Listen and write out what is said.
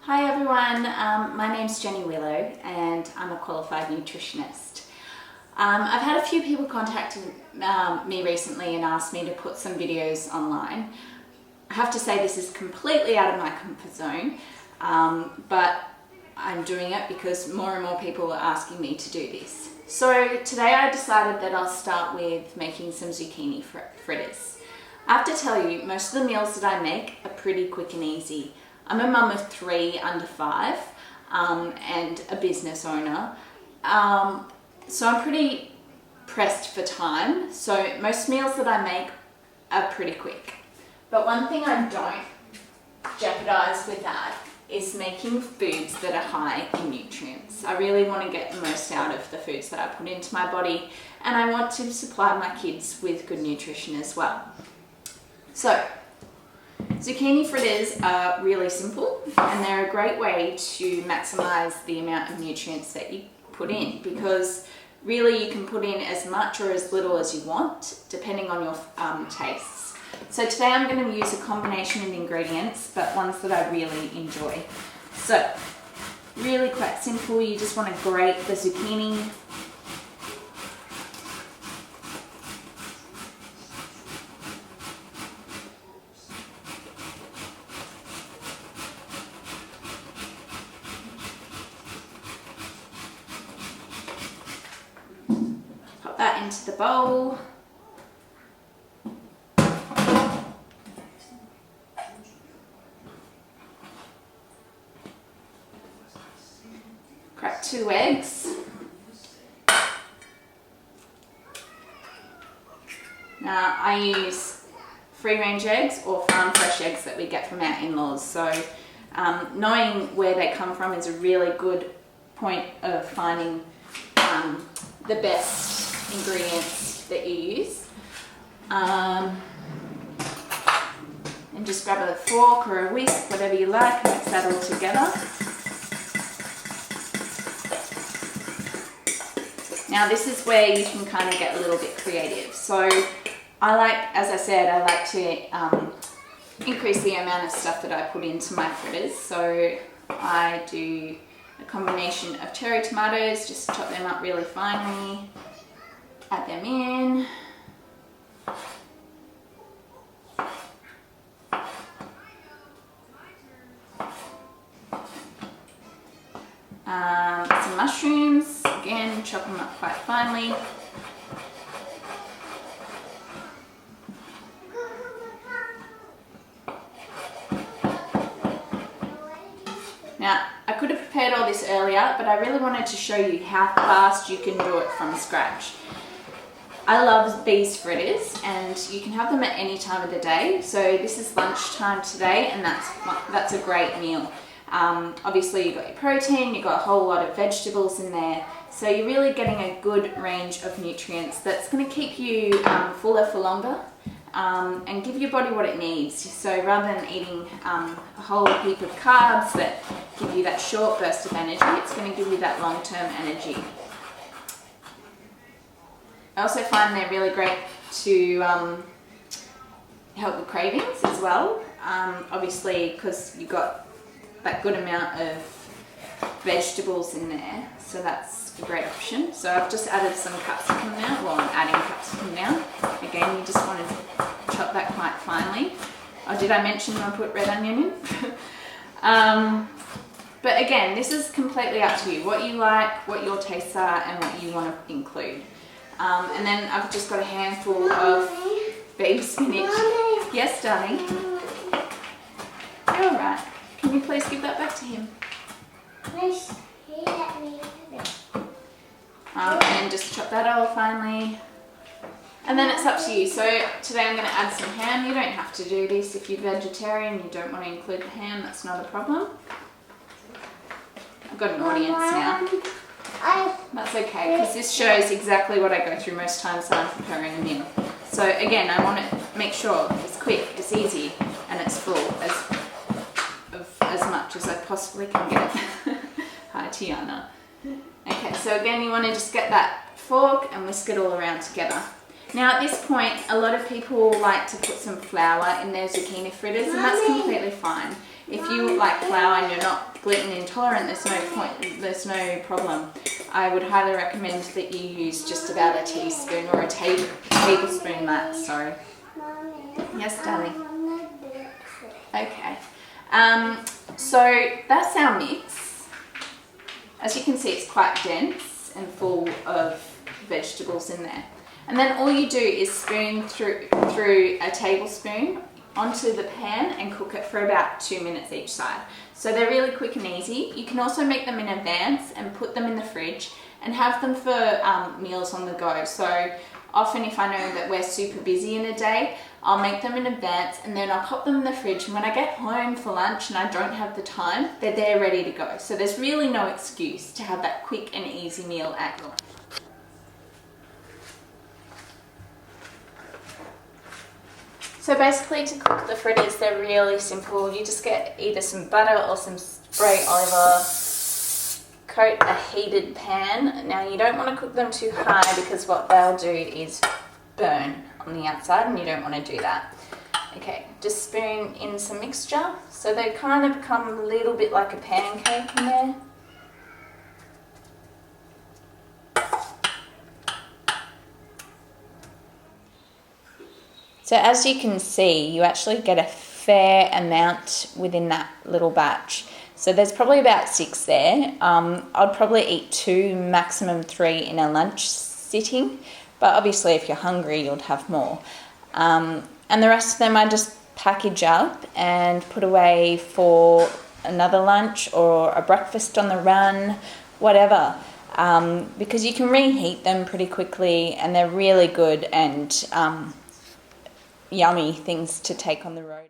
Hi everyone, my name's Jenny Willow and I'm a qualified nutritionist. I've had a few people contact me recently and asked me to put some videos online. I have to say this is completely out of my comfort zone, but I'm doing it because more and more people are asking me to do this. So today I decided that I'll start with making some zucchini fritters. I have to tell you, most of the meals that I make are pretty quick and easy. I'm a mum of 3 under 5 and a business owner, so I'm pretty pressed for time. So most meals that I make are pretty quick. But one thing I don't jeopardize with that is making foods that are high in nutrients. I really want to get the most out of the foods that I put into my body, and I want to supply my kids with good nutrition as well. So zucchini fritters are really simple and they're a great way to maximize the amount of nutrients that you put in, because really you can put in as much or as little as you want depending on your tastes. So today I'm going to use a combination of ingredients, but ones that I really enjoy. So really quite simple, you just want to grate the zucchini. Pop that into the bowl. Crack 2 eggs. Now I use free range eggs or farm fresh eggs that we get from our in-laws, so knowing where they come from is a really good point of finding the best ingredients that you use. And just grab a fork or a whisk, whatever you like, and mix that all together. Now this is where you can kind of get a little bit creative. So I like, as I said, I like to increase the amount of stuff that I put into my fritters. So I do a combination of cherry tomatoes, just chop them up really finely, add them in. Some mushrooms, again, chop them up quite finely. Now, I could have prepared all this earlier, but I really wanted to show you how fast you can do it from scratch. I love these fritters and you can have them at any time of the day. So this is lunchtime today and that's a great meal. Obviously you've got your protein, you've got a whole lot of vegetables in there. So you're really getting a good range of nutrients that's going to keep you fuller for longer and give your body what it needs. So rather than eating a whole heap of carbs that give you that short burst of energy, it's going to give you that long-term energy. I also find they're really great to help with cravings as well. Obviously, because you've got that good amount of vegetables in there, so that's a great option. So I've just added some capsicum now. Well, I'm adding capsicum now. Again, you just want to chop that quite finely. Oh, did I mention I put red onion in? But again, this is completely up to you. What you like, what your tastes are, and what you want to include. And then I've just got a handful of baby spinach. Mommy. Yes, darling? You're alright. Can you please give that back to him? Please, he let me have it. And just chop that all finely. And then it's up to you. So today I'm going to add some ham. You don't have to do this if you're vegetarian, you don't want to include the ham, that's not a problem. I've got an audience now. That's okay, because this shows exactly what I go through most times when I'm preparing a meal. So again, I want to make sure it's quick, it's easy, and it's full as much as I possibly can get. Hi, Tiana. Okay, so again, you want to just get that fork and whisk it all around together. Now at this point, a lot of people like to put some flour in their zucchini fritters, and that's completely fine. If you like flour and you're not gluten intolerant, there's no problem. I would highly recommend that you use just about a teaspoon or a tablespoon max, sorry. Yes, darling. Okay. So that's our mix. As you can see, it's quite dense and full of vegetables in there. And then all you do is spoon through a tablespoon onto the pan and cook it for about 2 minutes each side. So they're really quick and easy. You can also make them in advance and put them in the fridge and have them for meals on the go. So often if I know that we're super busy in a day, I'll make them in advance and then I'll pop them in the fridge, and when I get home for lunch and I don't have the time, they're there ready to go. So there's really no excuse to have that quick and easy meal at your home. So basically, to cook the fritters, they're really simple. You just get either some butter or some spray olive oil, coat a heated pan. Now you don't want to cook them too high because what they'll do is burn on the outside, and you don't want to do that. Okay, just spoon in some mixture so they kind of become a little bit like a pancake in there. So as you can see, you actually get a fair amount within that little batch. So there's probably about 6 there. I'd probably eat 2, maximum 3 in a lunch sitting. But obviously if you're hungry, you'll have more. And the rest of them I just package up and put away for another lunch or a breakfast on the run, whatever. Because you can reheat them pretty quickly and they're really good and yummy things to take on the road.